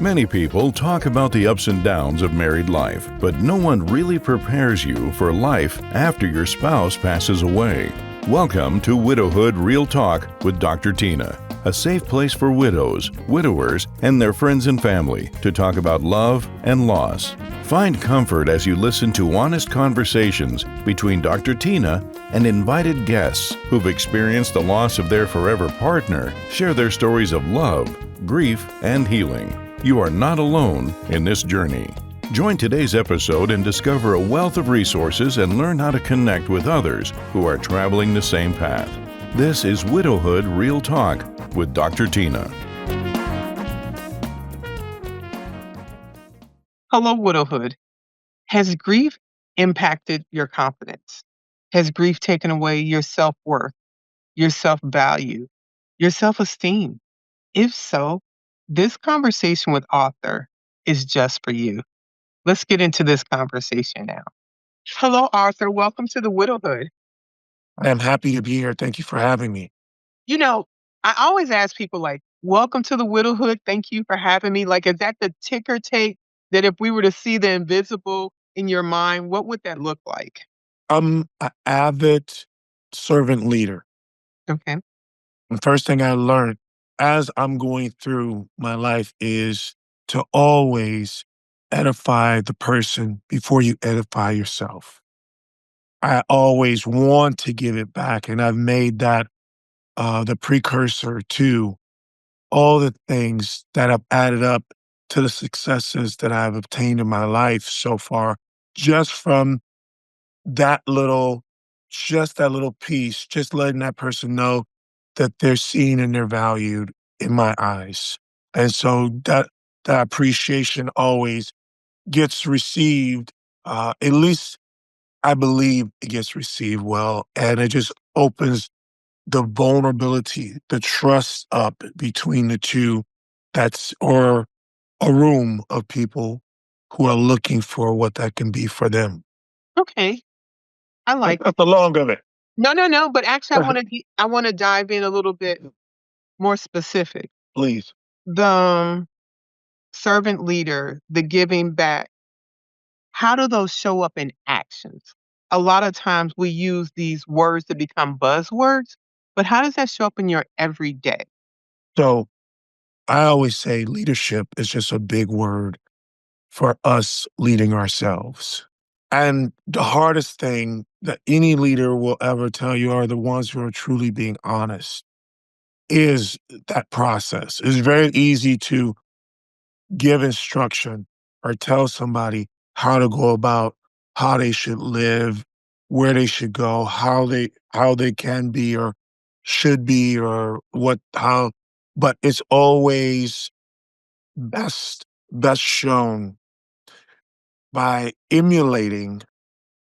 Many people talk about the ups and downs of married life, but no one really prepares you for life after your spouse passes away. Welcome to Widowhood Real Talk with Dr. Tina, a safe place for widows, widowers, and their friends and family to talk about love and loss. Find comfort as you listen to honest conversations between Dr. Tina and invited guests who've experienced the loss of their forever partner, share their stories of love, grief, and healing. You are not alone in this journey. Join today's episode and discover a wealth of resources and learn how to connect with others who are traveling the same path. This is Widowhood Real Talk with Dr. Tina. Hello, Widowhood. Has grief impacted your confidence? Has grief taken away your self-worth, your self-value, your self-esteem? If so, this conversation with author is just for you. Let's get into this conversation now. Hello, Arthur. Welcome to the Widowhood. I'm happy to be here. Thank you for having me. You know, I always ask people welcome to the Widowhood. Thank you for having me. Is that the ticker tape that if we were to see the invisible in your mind, what would that look like? I'm an avid servant leader. Okay. The first thing I learned as I'm going through my life is to always edify the person before you edify yourself. I always want to give it back, and I've made that the precursor to all the things that have added up to the successes that I've obtained in my life so far, just from that little, just that little piece, just letting that person know that they're seen and they're valued in my eyes. And so that appreciation always gets received, at least I believe it gets received well. And it just opens the vulnerability, the trust up between the two, or a room of people who are looking for what that can be for them. Okay. I like That's the long of it. No. But actually, I want to dive in a little bit more specific. Please. The servant leader, the giving back. How do those show up in actions? A lot of times we use these words to become buzzwords, but how does that show up in your everyday? So I always say leadership is just a big word for us leading ourselves. And the hardest thing that any leader will ever tell you are the ones who are truly being honest is that process. It's very easy to give instruction or tell somebody how to go about how they should live, where they should go, how they can be or should be or but it's always best shown by emulating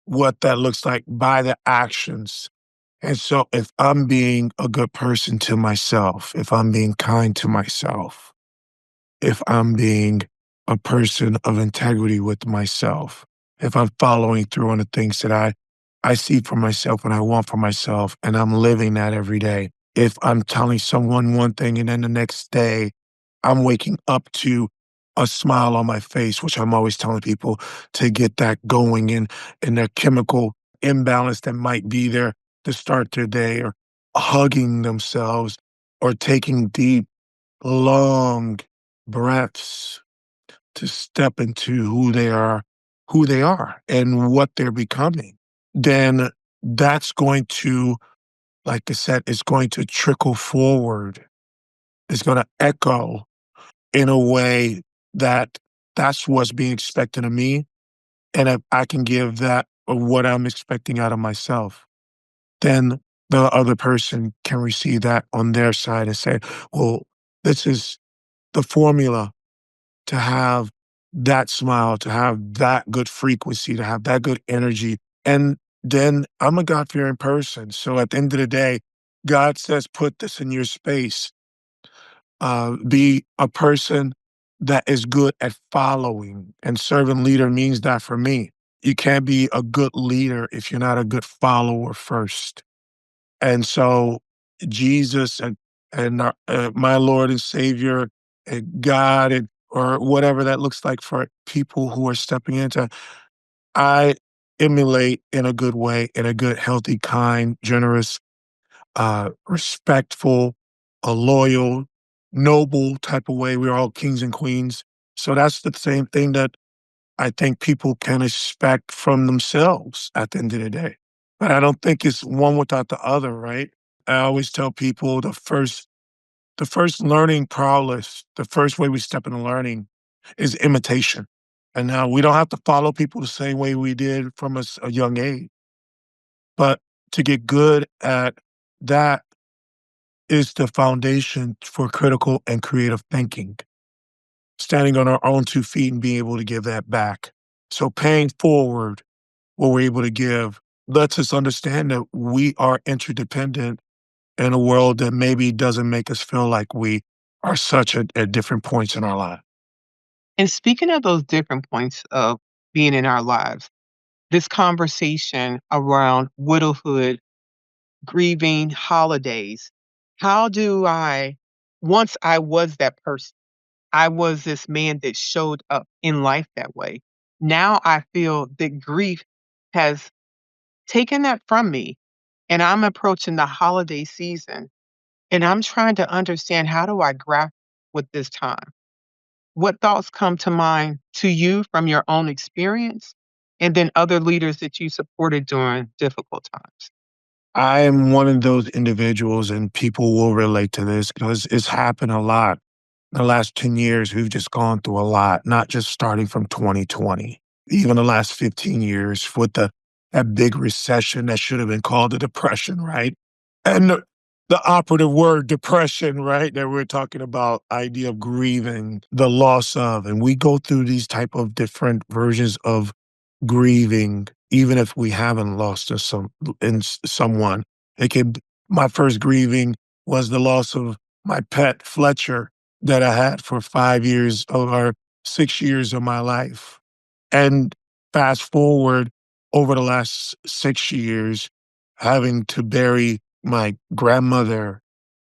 what that looks like by the actions. And so if I'm being a good person to myself, if I'm being kind to myself, if I'm being a person of integrity with myself, if I'm following through on the things that I see for myself and I want for myself, and I'm living that every day. If I'm telling someone one thing and then the next day I'm waking up to a smile on my face, which I'm always telling people to get that going in their chemical imbalance that might be there to start their day, or hugging themselves, or taking deep, long breaths to step into who they are and what they're becoming, then that's going to, like I said, it's going to trickle forward. It's going to echo in a way that's what's being expected of me. And if I can give that what I'm expecting out of myself, then the other person can receive that on their side and say, well, this is the formula to have that smile, to have that good frequency, to have that good energy. And then I'm a God-fearing person. So at the end of the day, God says, put this in your space. Be a person that is good at following. And servant leader means that for me. You can't be a good leader if you're not a good follower first. And so Jesus and my Lord and Savior and God and or whatever that looks like for people who are stepping into. I emulate in a good way, in a good, healthy, kind, generous, respectful, a loyal, noble type of way. We're all kings and queens. So that's the same thing that I think people can expect from themselves at the end of the day. But I don't think it's one without the other, right? I always tell people the first learning prowess, the first way we step into learning is imitation. And now we don't have to follow people the same way we did from a young age. But to get good at that is the foundation for critical and creative thinking, standing on our own 2 feet and being able to give that back. So paying forward what we're able to give lets us understand that we are interdependent in a world that maybe doesn't make us feel like we are such at different points in our life. And speaking of those different points of being in our lives, this conversation around widowhood, grieving, holidays, how do I once I was that person, I was this man that showed up in life that way. Now I feel that grief has taken that from me, and I'm approaching the holiday season, and I'm trying to understand how do I grapple with this time? What thoughts come to mind to you from your own experience, and then other leaders that you supported during difficult times? I am one of those individuals, and people will relate to this because it's happened a lot. The last 10 years, we've just gone through a lot, not just starting from 2020, even the last 15 years with that big recession that should have been called a depression, right? And the operative word depression, right? That we're talking about idea of grieving, the loss of, and we go through these type of different versions of grieving, even if we haven't lost someone. It could My first grieving was the loss of my pet Fletcher that I had for 5 years or 6 years of my life. And fast forward over the last 6 years, having to bury my grandmother,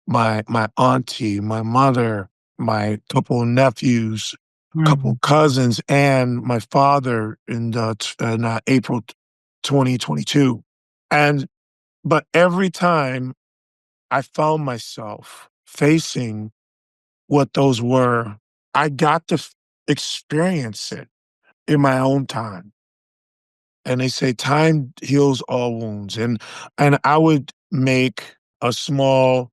my auntie, my mother, my couple of nephews, couple Mhm. cousins, and my father in April 2022. And but every time I found myself facing what those were, I got to experience it in my own time. And they say time heals all wounds. And I would make a small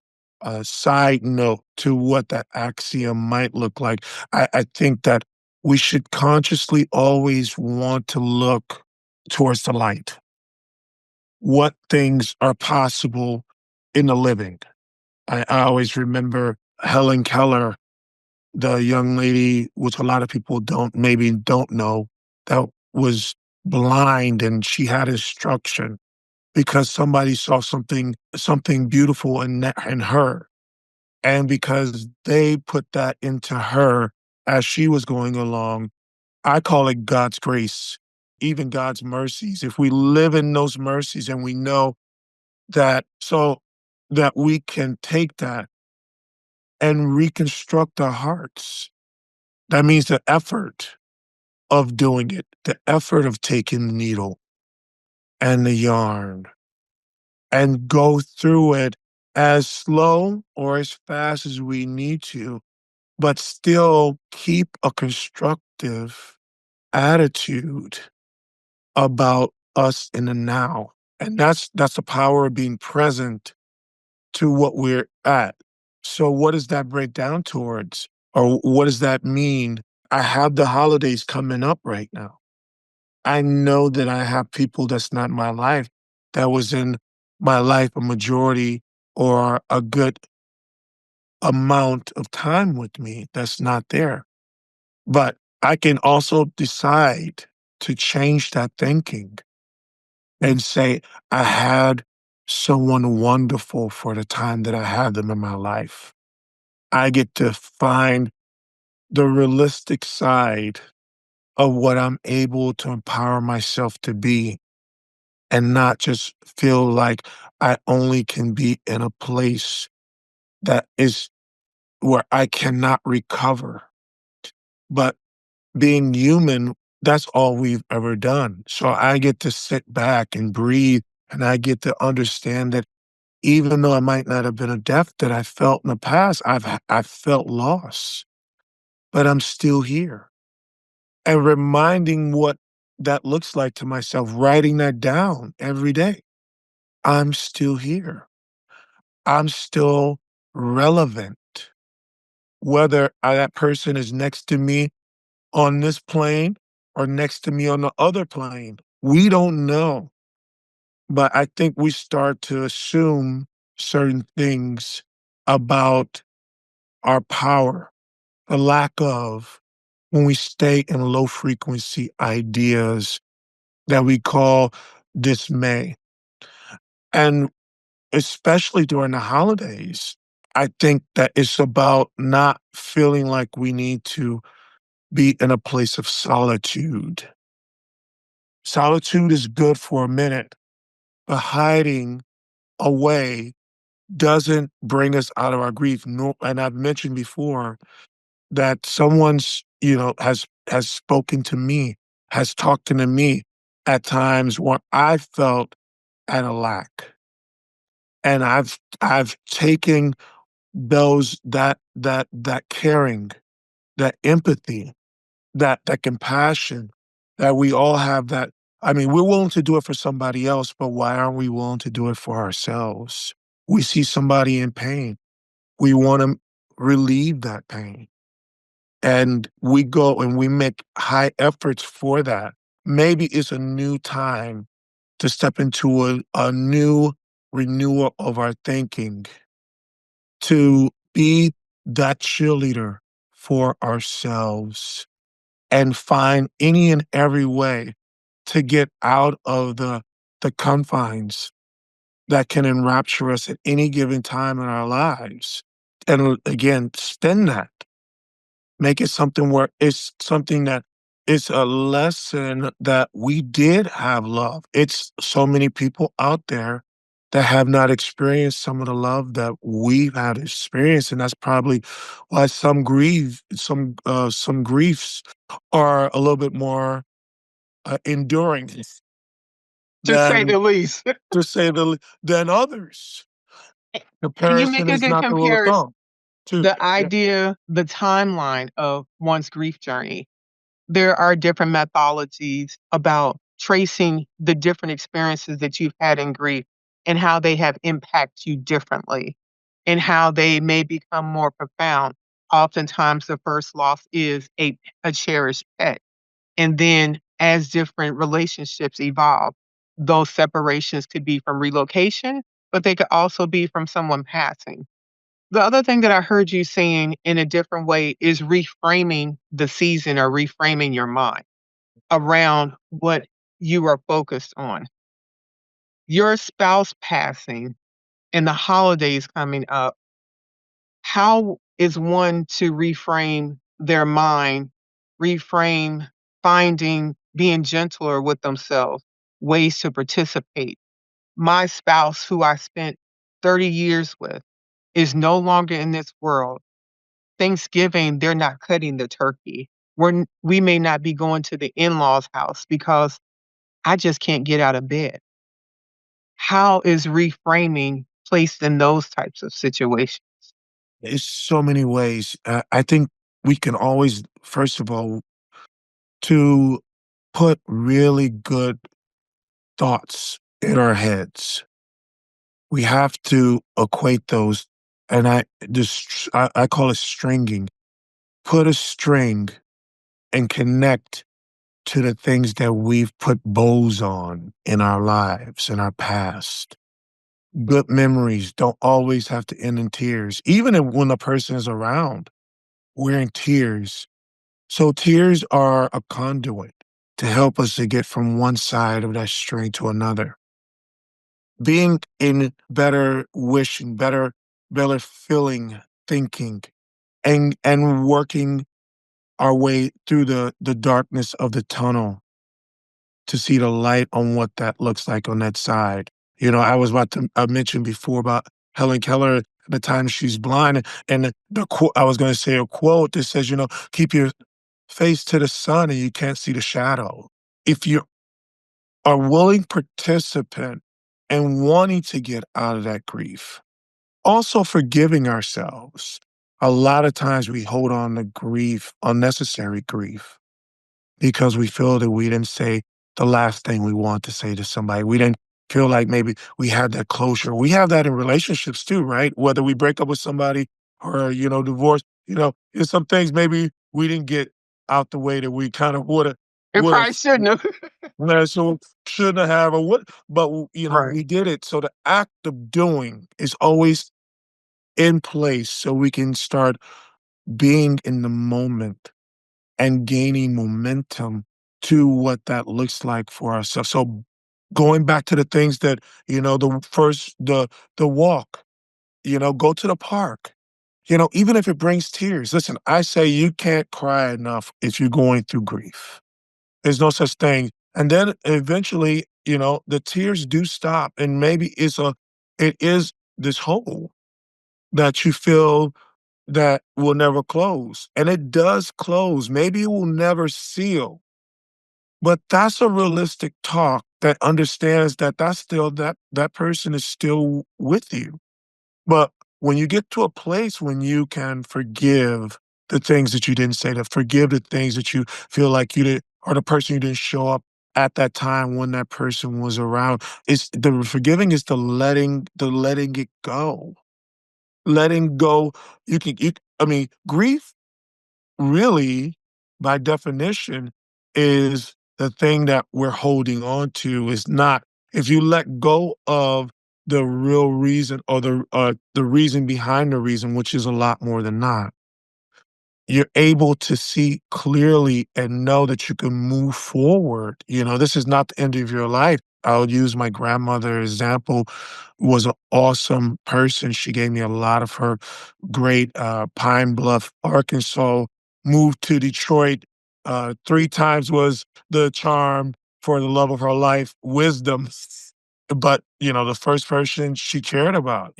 side note to what that axiom might look like. I think that we should consciously always want to look towards the light. What things are possible in the living? I always remember Helen Keller, the young lady, which a lot of people don't know, that was blind and she had instruction because somebody saw something beautiful in her, and because they put that into her as she was going along. I call it God's grace, even God's mercies. If we live in those mercies and we know that, so that we can take that and reconstruct our hearts. That means the effort of doing it, the effort of taking the needle and the yarn and go through it as slow or as fast as we need to, but still keep a constructive attitude about us in the now. And that's the power of being present to what we're at. So what does that break down towards? Or what does that mean? I have the holidays coming up right now. I know that I have people that's not in my life that was in my life a majority or a good amount of time with me that's not there. But I can also decide to change that thinking Mm. and say, I had someone wonderful for the time that I had them in my life. I get to find the realistic side of what I'm able to empower myself to be and not just feel like I only can be in a place that is where I cannot recover. but being human, that's all we've ever done. So I get to sit back and breathe, and I get to understand that even though I might not have been a depth that I felt in the past, I've felt loss, but I'm still here. And reminding what that looks like to myself, writing that down every day. I'm still here. I'm still relevant. Whether that person is next to me on this plane or next to me on the other plane, we don't know. But I think we start to assume certain things about our power, the lack of, when we stay in low frequency ideas that we call dismay. And especially during the holidays, I think that it's about not feeling like we need to be in a place of solitude. Solitude is good for a minute, but hiding away doesn't bring us out of our grief. No, and I've mentioned before that has spoken to me, has talked to me at times when I felt at a lack. And I've taken that caring, that empathy, that compassion that we all have. That I mean, we're willing to do it for somebody else, but why aren't we willing to do it for ourselves? We see somebody in pain. We want to relieve that pain. And we go and we make high efforts for that. Maybe it's a new time to step into a new renewal of our thinking, to be that cheerleader for ourselves and find any and every way to get out of the confines that can enrapture us at any given time in our lives. And again, spend that. Make it something where it's something that it's a lesson that we did have love. It's so many people out there that have not experienced some of the love that we've had experienced, and that's probably why some griefs are a little bit more enduring To say than the least. to say than others. And you make Comparison a is good not the rule of comparison. thumb. Too. The idea, the timeline of one's grief journey. There are different methodologies about tracing the different experiences that you've had in grief and how they have impacted you differently and how they may become more profound. Oftentimes, the first loss is a cherished pet. And then, as different relationships evolve, those separations could be from relocation, but they could also be from someone passing. The other thing that I heard you saying in a different way is reframing the season or reframing your mind around what you are focused on. Your spouse passing and the holidays coming up, how is one to reframe their mind, reframe finding being gentler with themselves, ways to participate? My spouse, who I spent 30 years with, is no longer in this world. Thanksgiving, they're not cutting the turkey. We may not be going to the in-laws' house because I just can't get out of bed. How is reframing placed in those types of situations? It's so many ways. I think we can always, first of all, to put really good thoughts in our heads. We have to equate those, and I call it stringing. Put a string and connect to the things that we've put bows on in our lives, in our past. Good memories don't always have to end in tears, even when the person is around. We're in tears. So tears are a conduit to help us to get from one side of that string to another. Being in better wishing, better feeling, thinking, and working our way through the darkness of the tunnel to see the light on what that looks like on that side. You know, I was about to mention before about Helen Keller, the time she's blind, and I was going to say a quote that says, "Keep your face to the sun and you can't see the shadow. If you are willing participant and wanting to get out of that grief, also forgiving ourselves. A lot of times we hold on to grief, unnecessary grief, because we feel that we didn't say the last thing we want to say to somebody. We didn't feel like maybe we had that closure. We have that in relationships too, right? Whether we break up with somebody or, divorce, there's some things maybe we didn't get out the way that we kind of It would have, probably shouldn't have. so shouldn't have or what, but Right. we did it. So the act of doing is always in place so we can start being in the moment and gaining momentum to what that looks like for ourselves. So going back to the things that, the walk, go to the park. Even if it brings tears. Listen, I say you can't cry enough if you're going through grief. There's no such thing. And then eventually, the tears do stop and maybe it is this hole that you feel that will never close. And it does close. Maybe it will never seal, but that's a realistic talk that understands that that person is still with you. But when you get to a place when you can forgive the things that you didn't say, to forgive the things that you feel like you did, or the person you didn't show up at that time when that person was around, it's the forgiving is the letting it go. Letting go, I mean, grief really, by definition, is the thing that we're holding on to. Is not, if you let go of the real reason or the reason behind the reason, which is a lot more than not, you're able to see clearly and know that you can move forward. This is not the end of your life. I'll use my grandmother example, was an awesome person. She gave me a lot of her great Pine Bluff, Arkansas, moved to Detroit. Three times was the charm for the love of her life, wisdom. But, the first person she cared about,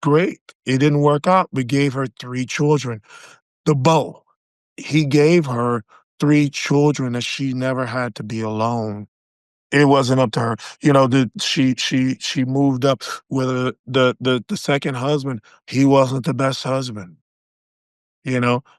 great. It didn't work out. We gave her three children. The beau, he gave her three children that she never had to be alone. It wasn't up to her. She moved up with the second husband. He wasn't the best husband.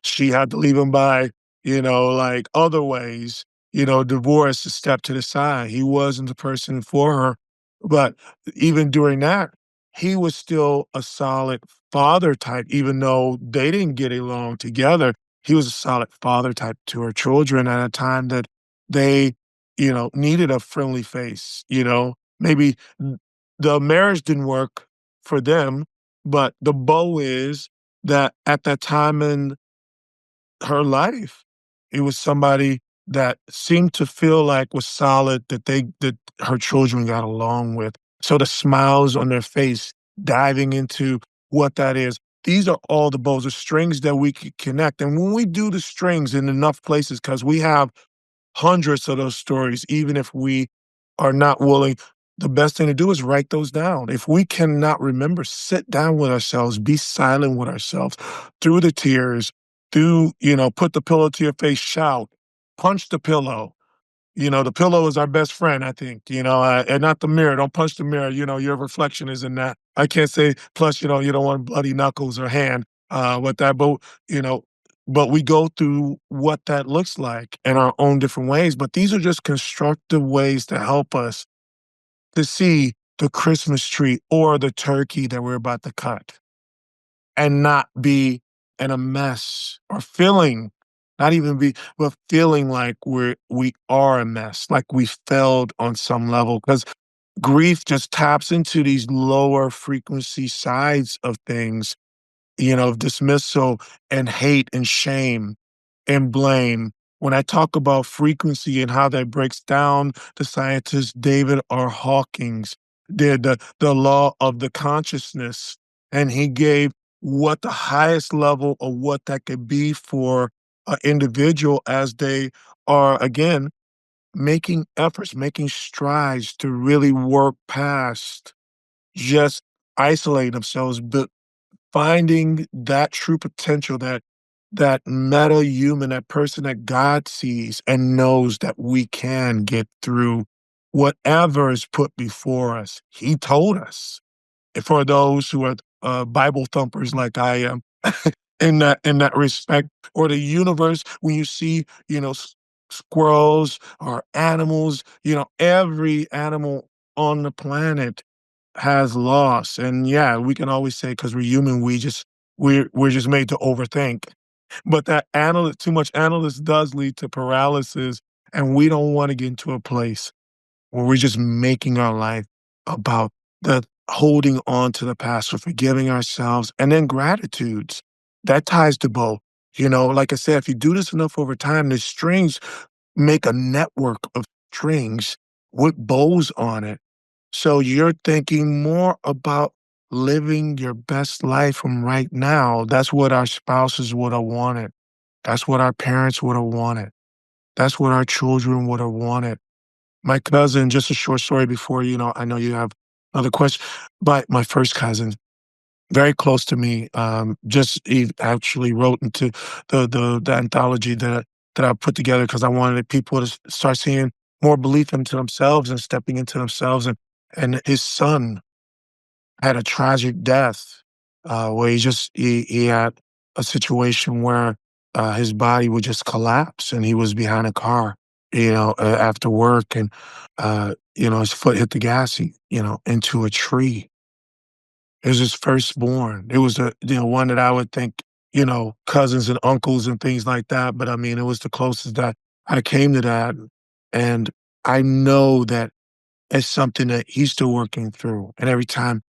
She had to leave him by, like other ways, divorce, a step to the side. He wasn't the person for her. But even during that, he was still a solid father type, even though they didn't get along together. He was a solid father type to her children at a time that they, needed a friendly face. Maybe the marriage didn't work for them, but the bow is that at that time in her life, it was somebody that seemed to feel like was solid, that her children got along with. So the smiles on their face, diving into what that is. These are all the bows, the strings that we could connect. And when we do the strings in enough places, because we have hundreds of those stories, even if we are not willing, the best thing to do is write those down. If we cannot remember, sit down with ourselves, be silent with ourselves through the tears, put the pillow to your face, shout, punch the pillow. The pillow is our best friend, I think, and not the mirror. Don't punch the mirror. Your reflection is in that. I can't say, plus, you don't want bloody knuckles or hand with that, you know, but we go through what that looks like in our own different ways. But these are just constructive ways to help us to see the Christmas tree or the turkey that we're about to cut and not be in a mess or feeling, not even be, but feeling like we are a mess, like we failed on some level. Because grief just taps into these lower frequency sides of things, of dismissal and hate and shame and blame. When I talk about frequency and how that breaks down, the scientist David R. Hawkins did the law of the consciousness, and he gave what the highest level of what that could be for an individual as they are, again, making efforts, making strides to really work past just isolating themselves, but finding that true potential that that meta human, that person that God sees and knows that we can get through whatever is put before us. He told us. And for those who are Bible thumpers like I am, in that respect, or the universe, when you see, squirrels or animals, every animal on the planet has loss. And yeah, we can always say because we're human, we're just made to overthink. But that too much analysis does lead to paralysis, and we don't want to get into a place where we're just making our life about the holding on to the past or forgiving ourselves, and then gratitudes. That ties to both. Like I said, if you do this enough over time, the strings make a network of strings with bows on it. So you're thinking more about living your best life from right now. That's what our spouses would have wanted. That's what our parents would have wanted. That's what our children would have wanted. My cousin, just a short story before, I know you have another question, but my first cousin, very close to me, just he actually wrote into the anthology that I put together because I wanted people to start seeing more belief into themselves and stepping into themselves. And his son had a tragic death, where he had a situation where his body would just collapse, and he was behind a car, after work, and his foot hit the gas, into a tree. It was his firstborn. It was one that I would think, cousins and uncles and things like that. But I mean, it was the closest that I came to that. And I know that it's something that he's still working through. And every time,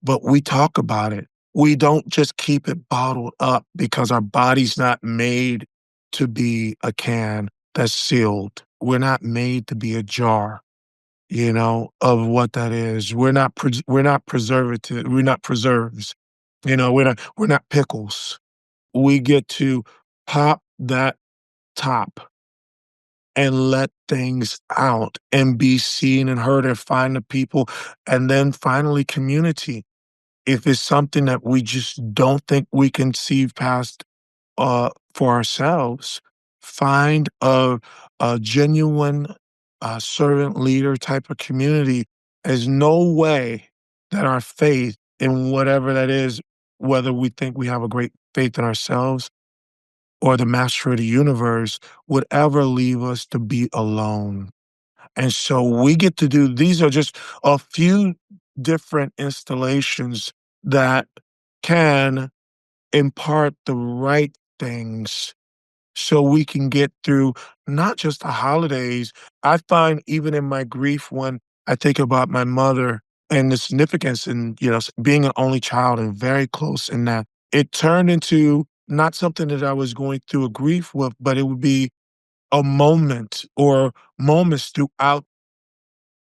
but we talk about it. We don't just keep it bottled up because our body's not made to be a can that's sealed. We're not made to be a jar, of what that is. We're not preservative. We're not preserves. We're not pickles. We get to pop that top and let things out and be seen and heard and find the people, and then finally community. If it's something that we just don't think we can see past for ourselves, find a genuine servant leader type of community. There's no way that our faith in whatever that is, whether we think we have a great faith in ourselves or the master of the universe, would ever leave us to be alone. And so we get to do, these are just a few different installations that can impart the right things so we can get through not just the holidays. I find even in my grief when I think about my mother and the significance in, being an only child and very close in that, it turned into not something that I was going through a grief with, but it would be a moment or moments throughout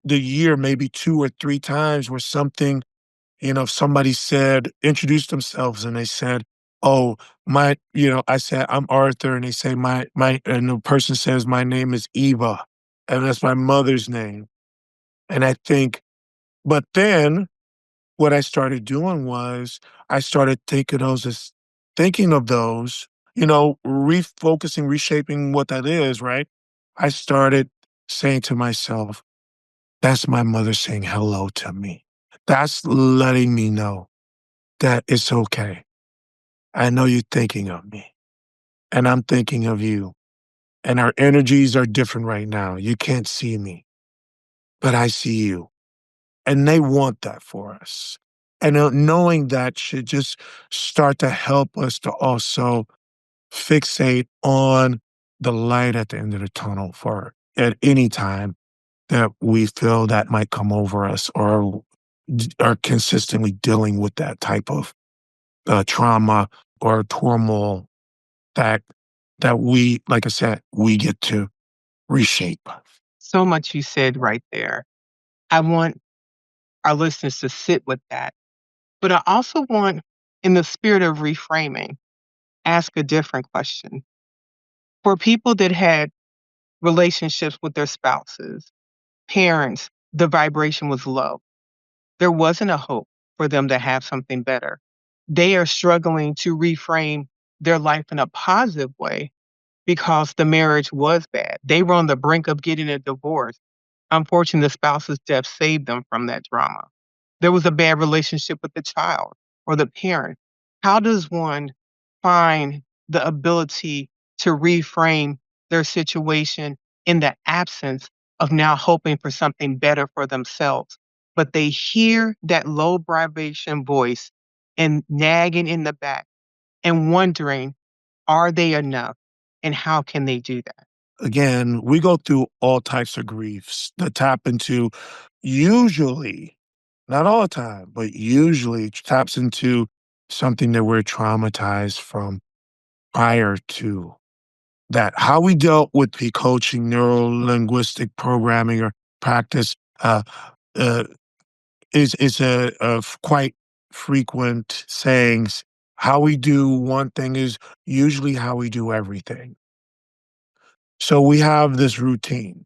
the year, maybe 2 or 3 times where something, if somebody introduced themselves and they said, "Oh, I said, "I'm Arthur," and they say, and the person says, "My name is Eva," and that's my mother's name. And I think, but then what I started doing was I started thinking of those, refocusing, reshaping what that is, right? I started saying to myself, that's my mother saying hello to me. That's letting me know that it's okay. I know you're thinking of me, and I'm thinking of you. And our energies are different right now. You can't see me, but I see you. And they want that for us. And knowing that should just start to help us to also fixate on the light at the end of the tunnel for at any time that we feel that might come over us or are consistently dealing with that type of trauma or turmoil that we, like I said, we get to reshape. So much you said right there. I want our listeners to sit with that. But I also want, in the spirit of reframing, ask a different question. For people that had relationships with their spouses, parents, the vibration was low. There wasn't a hope for them to have something better. They are struggling to reframe their life in a positive way because the marriage was bad. They were on the brink of getting a divorce. Unfortunately, the spouse's death saved them from that drama. There was a bad relationship with the child or the parent. How does one find the ability to reframe their situation in the absence of now hoping for something better for themselves? But they hear that low vibration voice and nagging in the back and wondering, are they enough? And how can they do that? Again, we go through all types of griefs that tap into usually, not all the time, but usually taps into something that we're traumatized from prior to that. How we dealt with the coaching, neuro-linguistic programming or practice uh, uh, is quite frequent sayings. How we do one thing is usually how we do everything. So we have this routine,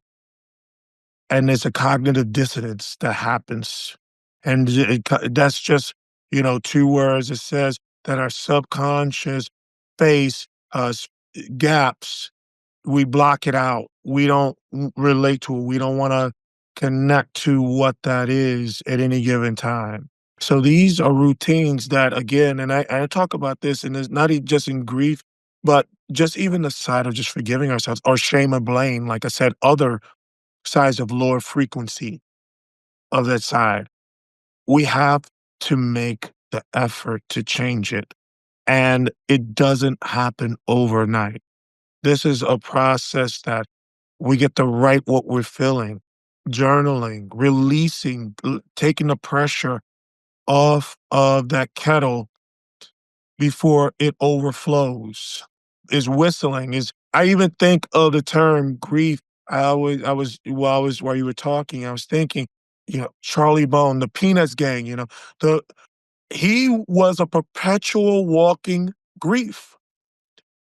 and there's a cognitive dissonance that happens, and that's just, 2 words. It says that our subconscious face, gaps. We block it out. We don't relate to it. We don't wanna connect to what that is at any given time. So these are routines that, again, and I talk about this, and it's not just in grief, but just even the side of just forgiving ourselves or shame and blame, like I said, other sides of lower frequency of that side. We have to make the effort to change it, and it doesn't happen overnight. This is a process that we get to write what we're feeling, journaling, releasing, taking the pressure off of that kettle before it overflows. Is whistling, is I even think of the term grief. While you were talking, I was thinking, Charlie Bone, the Peanuts gang, the he was a perpetual walking grief.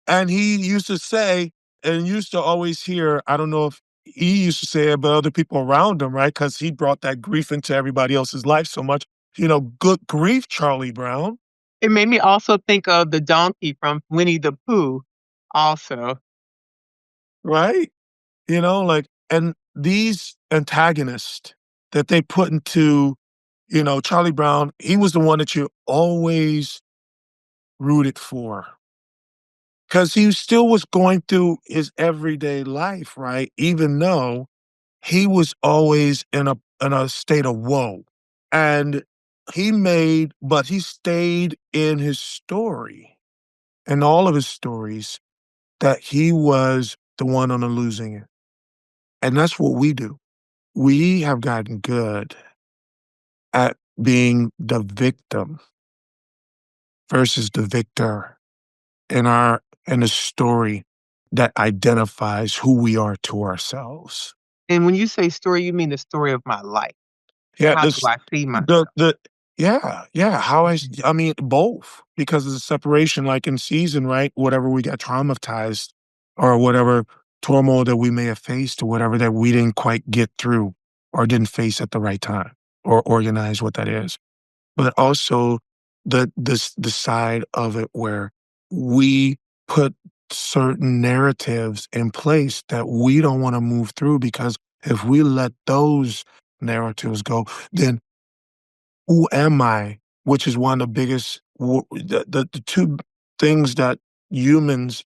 And he used to say, and used to always hear, I don't know if he used to say it, but other people around him, right? Because he brought that grief into everybody else's life so much. Good grief, Charlie Brown, It made me also think of the donkey from Winnie the Pooh also. right? And these antagonists that they put into, Charlie Brown, he was the one that you always rooted for because he still was going through his everyday life, right? Even though he was always in a state of woe. And he stayed in his story, in all of his stories, that he was the one on the losing end. And that's what we do. We have gotten good at being the victim versus the victor in a story that identifies who we are to ourselves. And when you say story, you mean the story of my life. Yeah, How do I see the myself? the yeah, I mean, both, because of the separation, like in season, right? Whatever we got traumatized or whatever turmoil that we may have faced or whatever that we didn't quite get through or didn't face at the right time or organize what that is. But also the side of it where we put certain narratives in place that we don't wanna move through because if we let those narratives go, then who am I? Which is one of the biggest the 2 things that humans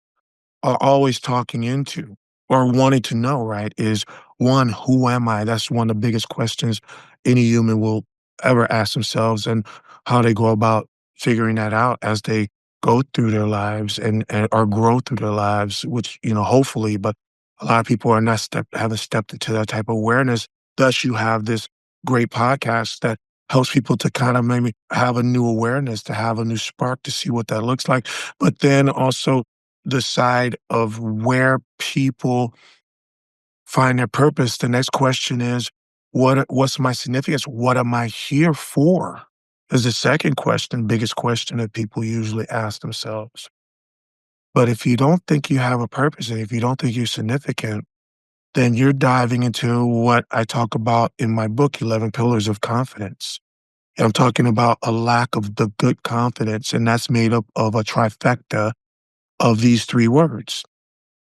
are always talking into or wanting to know, right, is one, who am I? That's one of the biggest questions any human will ever ask themselves and how they go about figuring that out as they go through their lives and or grow through their lives, which, hopefully, but a lot of people are not haven't stepped into that type of awareness. Thus, you have this great podcast that helps people to kind of maybe have a new awareness, to have a new spark to see what that looks like. But then also the side of where people find their purpose. The next question is, what's my significance? What am I here for? Is the second question, biggest question that people usually ask themselves. But if you don't think you have a purpose and if you don't think you're significant, then you're diving into what I talk about in my book, 11 Pillars of Confidence. I'm talking about a lack of the good confidence, and that's made up of a trifecta of these three words: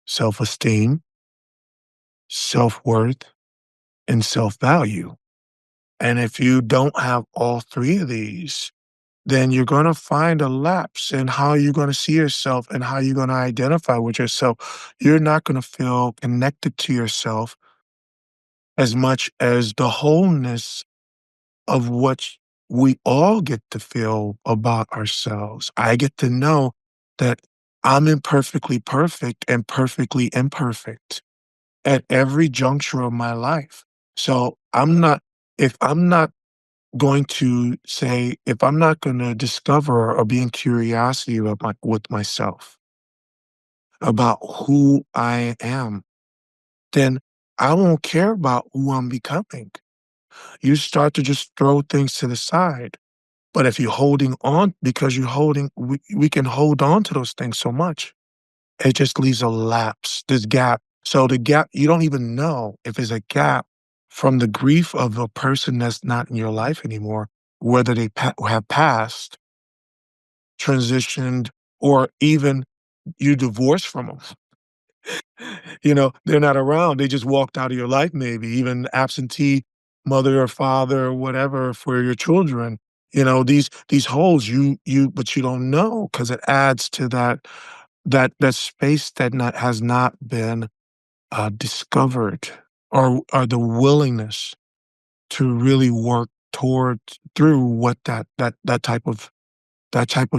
self-esteem, self-worth, and self-value. And if you don't have all three of these, then you're going to find a lapse in how you're going to see yourself and how you're going to identify with yourself. You're not going to feel connected to yourself as much as the wholeness of what we all get to feel about ourselves. I get to know that I'm imperfectly perfect and perfectly imperfect at every juncture of my life. So if I'm not going to say, if I'm not going to discover or be in curiosity about with myself, about who I am, then I won't care about who I'm becoming. You start to just throw things to the side. But if you're holding on, because we can hold on to those things so much, it just leaves a lapse, this gap. So the gap, you don't even know if there's a gap from the grief of a person that's not in your life anymore, whether they have passed, transitioned, or even you divorced from them. They're not around. They just walked out of your life, maybe even absentee mother or father or whatever for your children. These holes but you don't know because it adds to that space that has not been discovered, or the willingness to really work toward through what that type of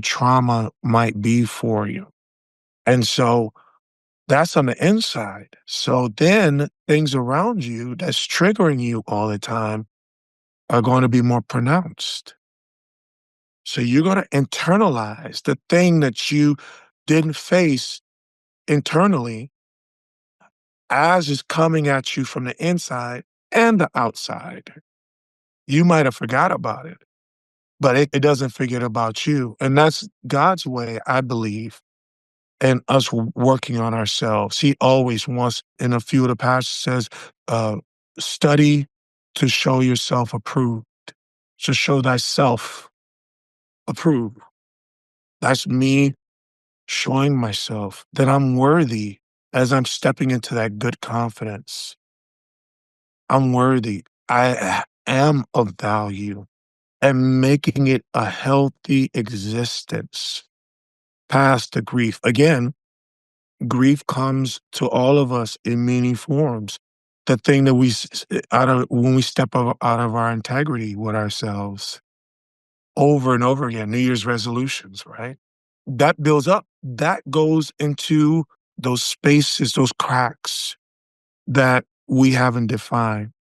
trauma might be for you. And so that's on the inside. So then things around you that's triggering you all the time are going to be more pronounced. So you're going to internalize the thing that you didn't face internally as is coming at you from the inside and the outside. You might have forgot about it, but it doesn't forget about you. And that's God's way, I believe, and us working on ourselves. He always wants, in a few of the passages, says, study to show yourself approved, to show thyself approved. That's me showing myself that I'm worthy as I'm stepping into that good confidence. I'm worthy. I am of value, and making it a healthy existence past the grief. Again, grief comes to all of us in many forms. The thing that out of when we step out of our integrity with ourselves over and over again, New Year's resolutions, right? That builds up. That goes into those spaces, those cracks that we haven't defined,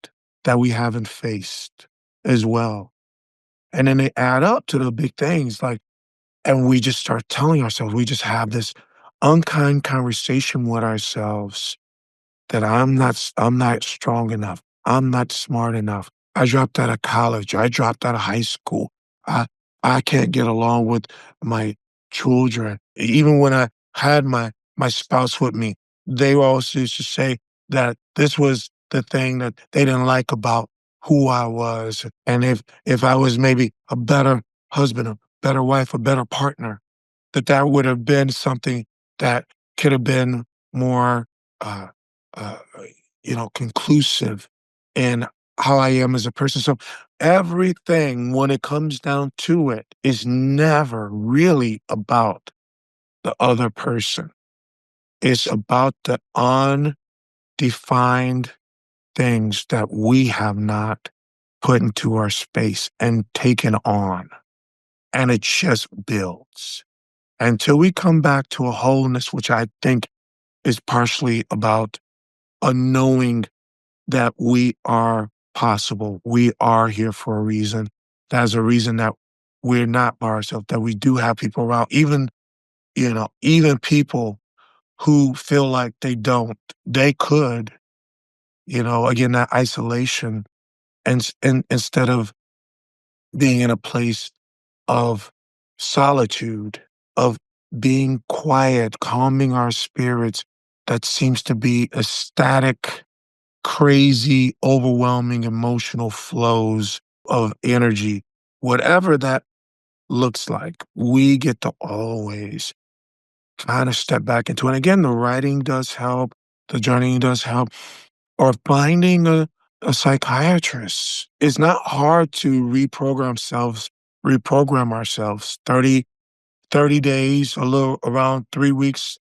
that we haven't faced as well. And then they add up to the big things and we just start telling ourselves, we just have this unkind conversation with ourselves that I'm not strong enough. I'm not smart enough. I dropped out of college. I dropped out of high school. I I can't get along with my children. Even when I had my spouse with me, they always used to say that this was the thing that they didn't like about who I was. And if I was maybe a better husband, a better wife, a better partner, that would have been something that could have been more uh, uh, conclusive in how I am as a person. So everything, when it comes down to it, is never really about the other person. It's about the undefined things that we have not put into our space and taken on. And it just builds until we come back to a wholeness, which I think is partially about a knowing that we are possible. We are here for a reason. There's a reason that we're not by ourselves, that we do have people around, even people who feel like they could, again, that isolation, and instead of being in a place of solitude, of being quiet, calming our spirits, that seems to be a static, crazy, overwhelming emotional flows of energy. Whatever that looks like, we get to always kind of step back into it. And again, the writing does help, the journeying does help, or finding a psychiatrist. It's not hard to reprogram ourselves. 30 days, a little around 3 weeks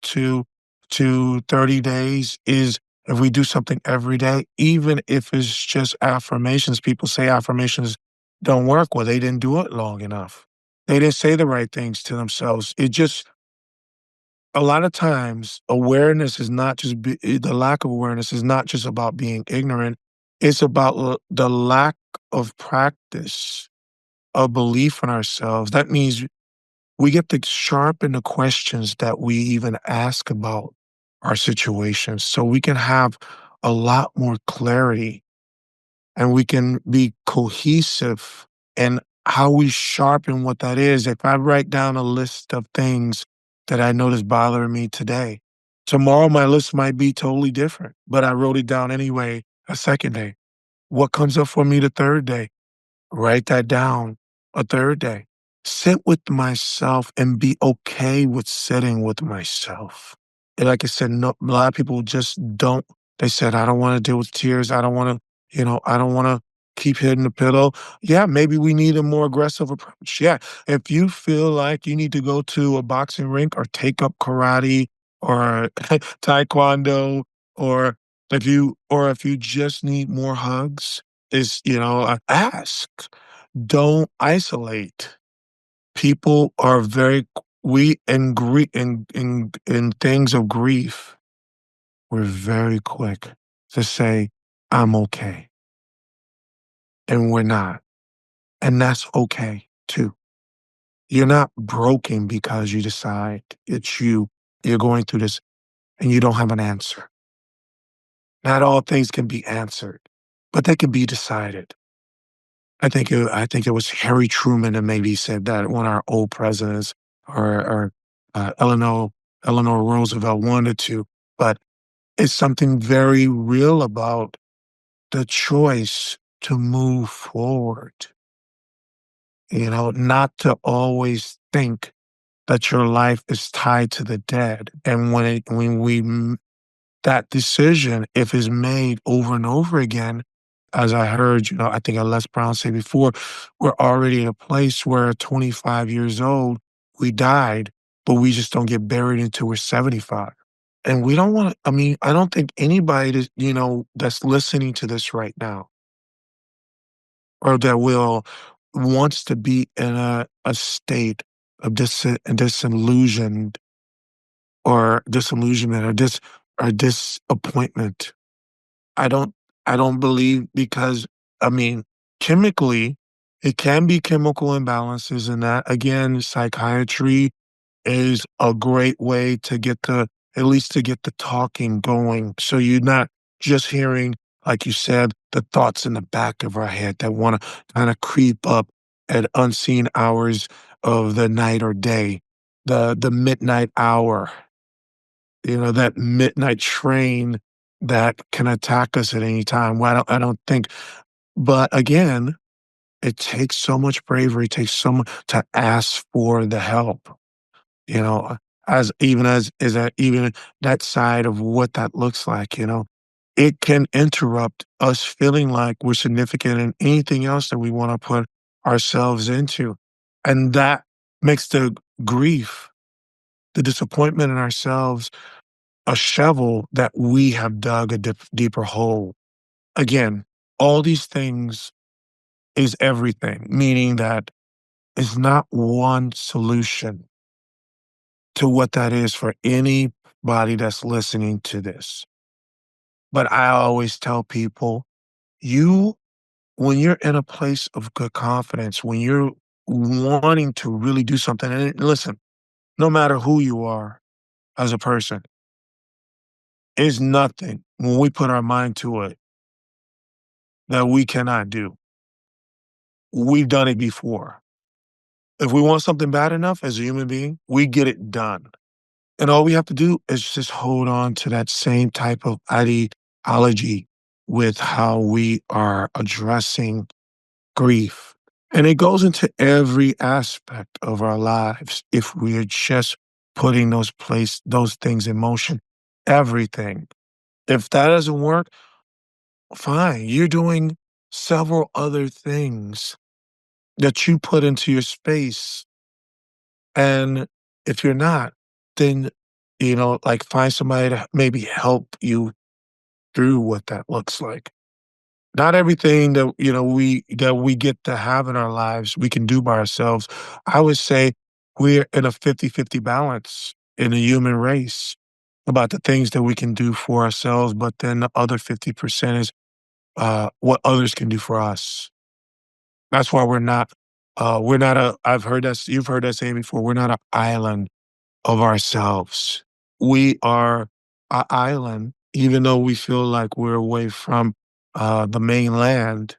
to 30 days is if we do something every day, even if it's just affirmations. People say affirmations don't work. Well, they didn't do it long enough. They didn't say the right things to themselves. It just a lot of times awareness is not just the lack of awareness is not just about being ignorant. It's about the lack of practice, of belief in ourselves. That means we get to sharpen the questions that we even ask about our situations so we can have a lot more clarity and we can be cohesive in how we sharpen what that is. If I write down a list of things that I notice bothering me today, tomorrow my list might be totally different, but I wrote it down anyway a second day. What comes up for me the third day? Write that down a third day. Sit with myself and be okay with sitting with myself. And like I said, no, a lot of people just don't. They said, I don't want to deal with tears. I don't want to, I don't want to keep hitting the pillow. Yeah, maybe we need a more aggressive approach. Yeah. If you feel like you need to go to a boxing rink or take up karate or taekwondo, or if you just need more hugs, ask. Don't isolate. People are very we in things of grief, we're very quick to say, "I'm okay," and we're not, and that's okay too. You're not broken because you decide it's you. You're going through this and you don't have an answer. Not all things can be answered, but they can be decided. I think it was Harry Truman that maybe said that, one of our old presidents, or Eleanor Roosevelt wanted to, but it's something very real about the choice to move forward, not to always think that your life is tied to the dead. And that decision, if it's made over and over again, as I heard, I think Les Brown say before, we're already in a place where at 25 years old, we died, but we just don't get buried until we're 75. And we don't want to, I don't think anybody that's listening to this right now or that wants to be in a state of disillusioned or disillusionment or disappointment. I don't I don't believe because chemically, it can be chemical imbalances and that again, psychiatry is a great way to get at least to get the talking going. So you're not just hearing, like you said, the thoughts in the back of our head that want to kind of creep up at unseen hours of the night or day. The midnight hour, that midnight train that can attack us at any time. Well, I don't think, but again, it takes so much bravery, it takes so much to ask for the help, you know, as that even that side of what that looks like, it can interrupt us feeling like we're significant in anything else that we want to put ourselves into. And that makes the grief, the disappointment in ourselves, a shovel that we have dug a deeper hole. Again, all these things is everything, meaning that it's not one solution to what that is for anybody that's listening to this. But I always tell people, you, when you're in a place of good confidence, when you're wanting to really do something, and listen, no matter who you are as a person, is nothing when we put our mind to it that we cannot do. We've done it before. If we want something bad enough as a human being, we get it done. And all we have to do is just hold on to that same type of ideology with how we are addressing grief. And it goes into every aspect of our lives if we're just putting those things in motion, everything. If that doesn't work, fine. You're doing several other things that you put into your space. And if you're not, then, like find somebody to maybe help you through what that looks like. Not everything that, we get to have in our lives, we can do by ourselves. I would say we're in a 50-50 balance in the human race about the things that we can do for ourselves, but then the other 50% is what others can do for us. That's why we're not you've heard that saying before, we're not an island of ourselves. We are an island, even though we feel like we're away from the mainland.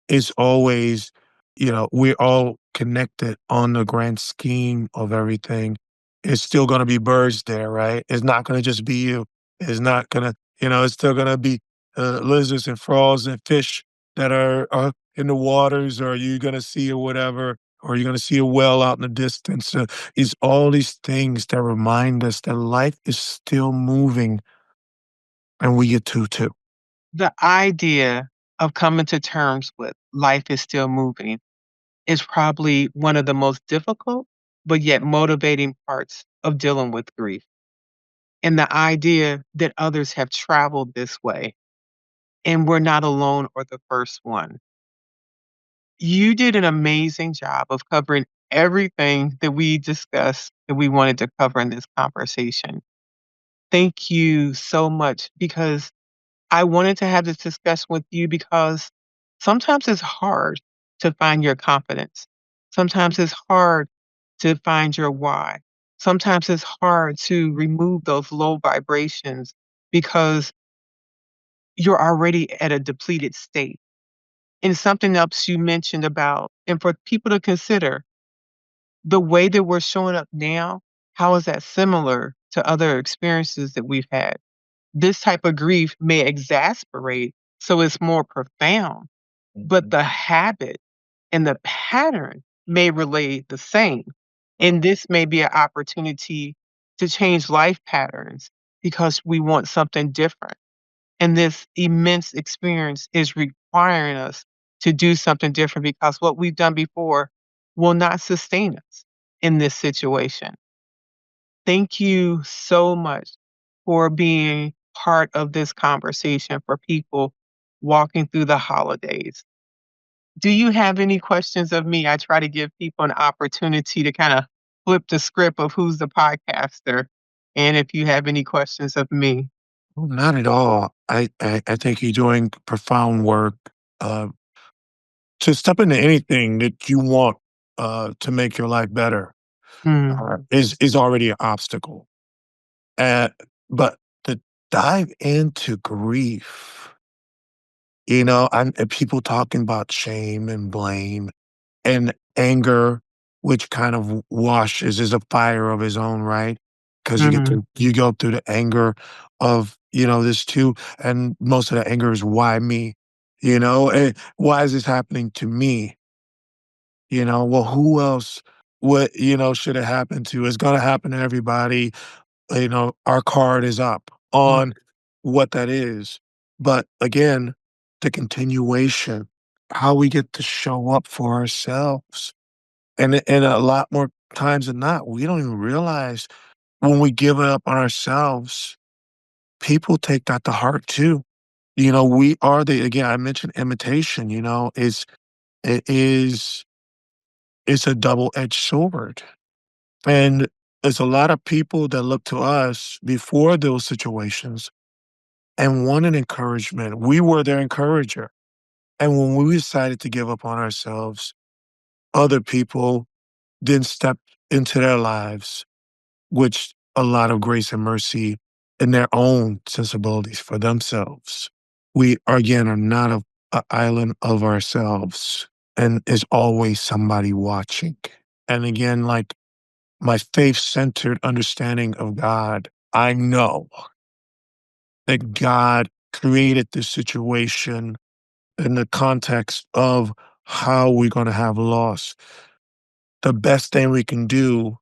It's always, we're all connected on the grand scheme of everything. It's still gonna be birds there, right? It's not gonna just be you. It's not gonna, it's still gonna be lizards and frogs and fish that are in the waters, or you're gonna see or whatever, or you're gonna see a whale out in the distance. It's all these things that remind us that life is still moving and we get to too. The idea of coming to terms with life is still moving is probably one of the most difficult, but yet motivating parts of dealing with grief. And the idea that others have traveled this way and we're not alone or the first one. You did an amazing job of covering everything that we discussed that we wanted to cover in this conversation. Thank you so much, because I wanted to have this discussion with you because sometimes it's hard to find your confidence. Sometimes it's hard to find your why. Sometimes it's hard to remove those low vibrations because you're already at a depleted state. And something else you mentioned about, and for people to consider, the way that we're showing up now, how is that similar to other experiences that we've had? This type of grief may exasperate, so it's more profound, but Mhm. the habit and the pattern may relay the same. And this may be an opportunity to change life patterns because we want something different. And this immense experience is requiring us to do something different because what we've done before will not sustain us in this situation. Thank you so much for being part of this conversation for people walking through the holidays. Do you have any questions of me? I try to give people an opportunity to kind of flip the script of who's the podcaster, and if you have any questions of me. Oh, not at all. I think you're doing profound work. Uh, to step into anything that you want to make your life better Mm, is already an obstacle. Uh, but to dive into grief, and people talking about shame and blame and anger, which kind of washes is a fire of his own, right? Because mhm, you go through the anger of, this too, and most of the anger is why me? And why is this happening to me? Well, who else should it happen to? It's gonna happen to everybody. Our card is up mm. on what that is. But again, the continuation, how we get to show up for ourselves. And a lot more times than not, we don't even realize when we give it up on ourselves, people take that to heart too. We are again, I mentioned imitation, it is it's a double-edged sword. And there's a lot of people that look to us before those situations and wanted encouragement. We were their encourager. And when we decided to give up on ourselves, other people then stepped into their lives, which a lot of grace and mercy in their own sensibilities for themselves. We, again, are not a island of ourselves, and there's always somebody watching. And again, like my faith centered understanding of God, I know that God created this situation in the context of how we're going to have loss. The best thing we can do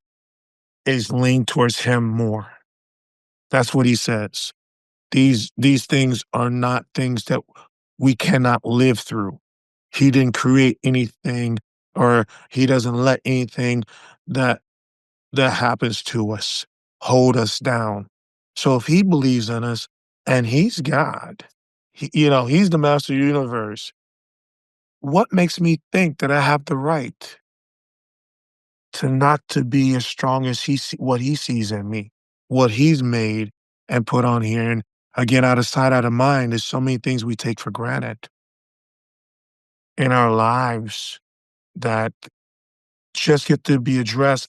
is lean towards him more. That's what he says. These things are not things that we cannot live through. He didn't create anything, or he doesn't let anything that happens to us hold us down. So if he believes in us and he's God, he's the master of the universe, what makes me think that I have the right to not to be as strong as what he sees in me, what he's made and put on here? And again, out of sight, out of mind, there's so many things we take for granted in our lives that just get to be addressed.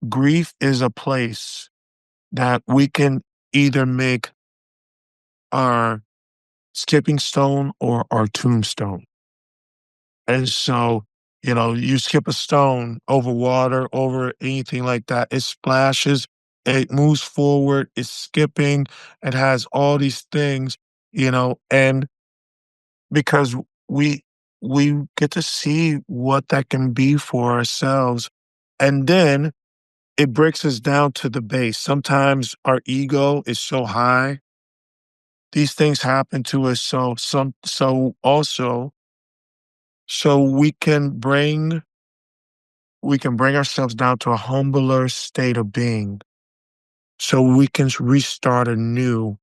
Grief is a place that we can either make our skipping stone or our tombstone. And so, you skip a stone over water, over anything like that, it splashes, it moves forward, it's skipping, it has all these things, and because we we get to see what that can be for ourselves. And then it breaks us down to the base. Sometimes our ego is so high. These things happen to us so we can bring ourselves down to a humbler state of being so we can restart anew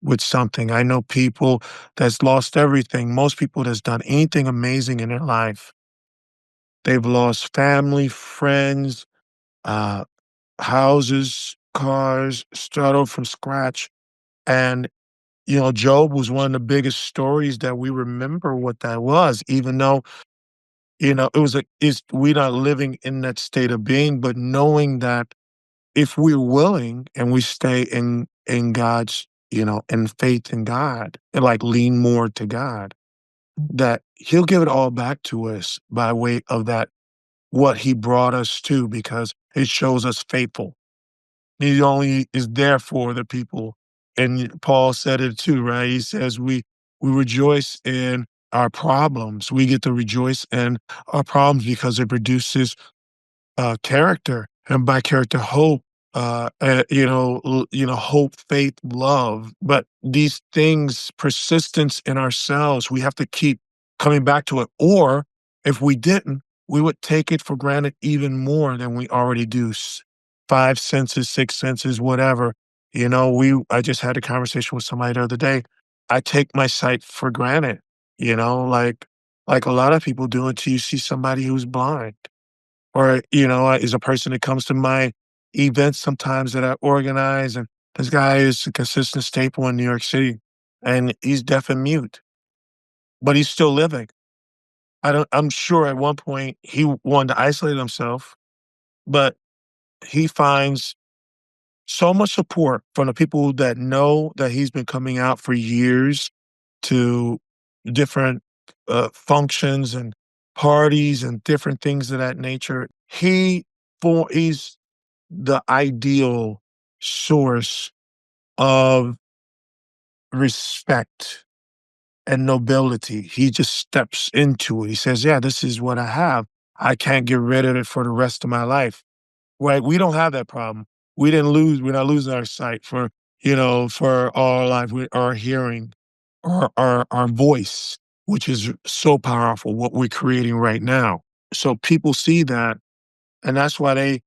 with something. I know people that's lost everything. Most people that's done anything amazing in their life, they've lost family, friends, uh, houses, cars, start over from scratch. And Job was one of the biggest stories that we remember what that was, even though, we're not living in that state of being, but knowing that if we're willing and we stay in God's, in faith in God and like lean more to God, that he'll give it all back to us by way of that, what he brought us to, because it shows us faithful. He only is there for the people. And Paul said it too, right? He says we rejoice in our problems. We get to rejoice in our problems because it produces character, and by character, hope. Hope, faith, love. But these things, persistence in ourselves, we have to keep coming back to it. Or if we didn't, we would take it for granted even more than we already do. Five senses, six senses, whatever. I just had a conversation with somebody the other day. I take my sight for granted. Like a lot of people do until you see somebody who's blind, or is a person that comes to my events sometimes that I organize. And this guy is a consistent staple in New York City, and he's deaf and mute, but he's still living. I'm sure at one point he wanted to isolate himself, but he finds so much support from the people that know that he's been coming out for years to different functions and parties and different things of that nature. He's the ideal source of respect and nobility. He just steps into it. He says, "Yeah, this is what I have. I can't get rid of it for the rest of my life." Right? We don't have that problem. We're not losing our sight for our life, our hearing, our voice, which is so powerful, what we're creating right now. So people see that, and that's why they,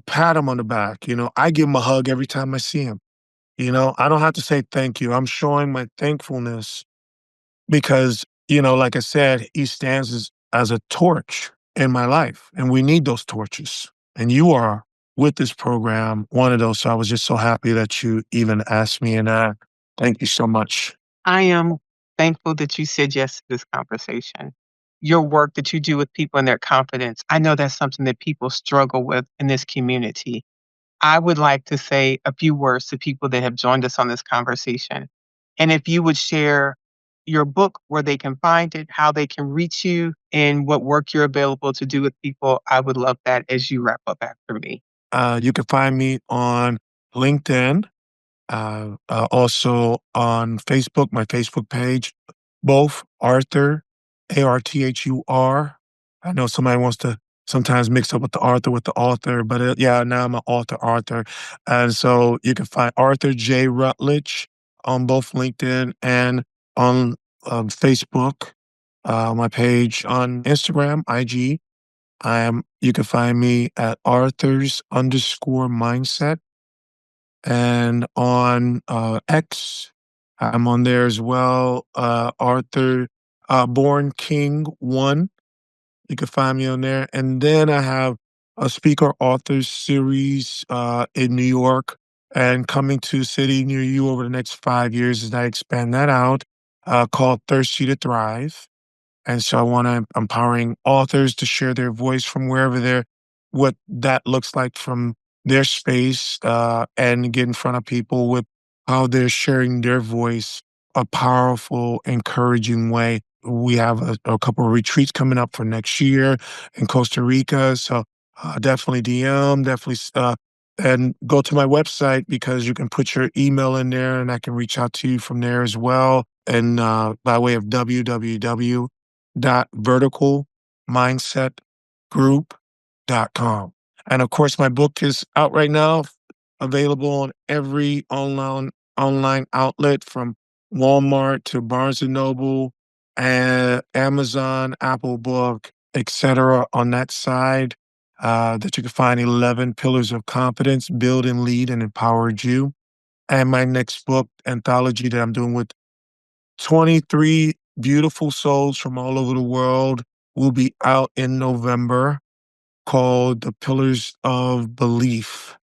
pat him on the back. I give him a hug every time I see him. I don't have to say thank you. I'm showing my thankfulness because, like I said, he stands as a torch in my life, and we need those torches. And you are, with this program, one of those. So I was just so happy that you even asked me, and thank you so much. I am thankful that you said yes to this conversation. Your work that you do with people and their confidence, I know that's something that people struggle with in this community. I would like to say a few words to people that have joined us on this conversation. And if you would share your book, where they can find it, how they can reach you, and what work you're available to do with people, I would love that as you wrap up after me. You can find me on LinkedIn, also on Facebook, my Facebook page, both Arthur, Arthur. I know somebody wants to sometimes mixed up with the author, but yeah, now I'm an author. And so you can find Arthur J. Rutledge on both LinkedIn and on Facebook, my page on Instagram, IG. You can find me at Arthurs_mindset. And on X, I'm on there as well. Arthur Born King 1. You can find me on there. And then I have a speaker authors series in New York and coming to a city near you over the next 5 years as I expand that out, called Thirsty to Thrive. And so I want to empowering authors to share their voice from wherever they're, what that looks like from their space, and get in front of people with how they're sharing their voice, a powerful, encouraging way. We have a couple of retreats coming up for next year in Costa Rica. So definitely DM, and go to my website because you can put your email in there and I can reach out to you from there as well. And by way of www.verticalmindsetgroup.com. And of course, my book is out right now, available on every online outlet from Walmart to Barnes and Noble and Amazon, Apple Book, etc. On that side, that you can find 11 Pillars of Confidence, Build and Lead and Empowered You. And my next book anthology that I'm doing with 23 beautiful souls from all over the world will be out in November, called The Pillars of Belief,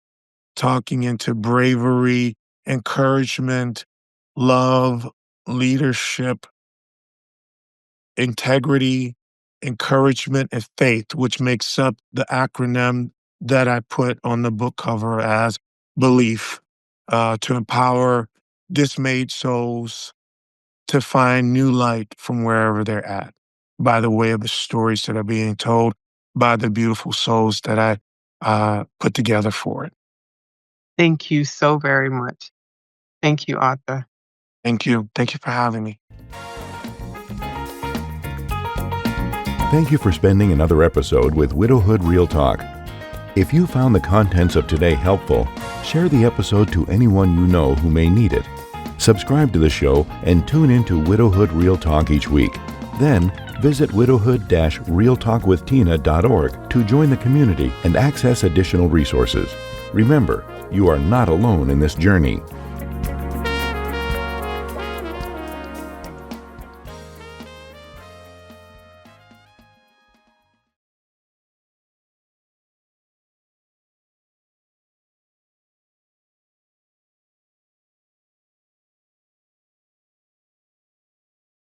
talking into bravery, encouragement, love, leadership, integrity, encouragement, and faith, which makes up the acronym that I put on the book cover as belief, to empower dismayed souls to find new light from wherever they're at by the way of the stories that are being told by the beautiful souls that I put together for it. Thank you so very much. Thank you, Arthur. Thank you. Thank you for having me. Thank you for spending another episode with Widowhood Real Talk. If you found the contents of today helpful, share the episode to anyone you know who may need it. Subscribe to the show and tune in to Widowhood Real Talk each week. Then visit widowhood-realtalkwithtina.org to join the community and access additional resources. Remember, you are not alone in this journey.